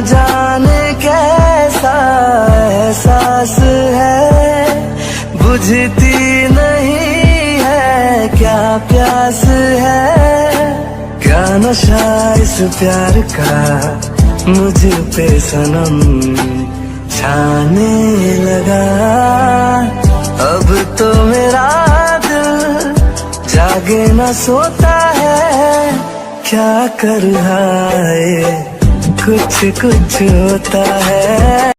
जाने कैसा एहसास है, बुझती नहीं है क्या प्यास है। क्या नशा इस प्यार का मुझ पे सनम छाने लगा। अब तो मेरा दिल जागे न सोता है, क्या कर रहा है कुछ कुछ होता है।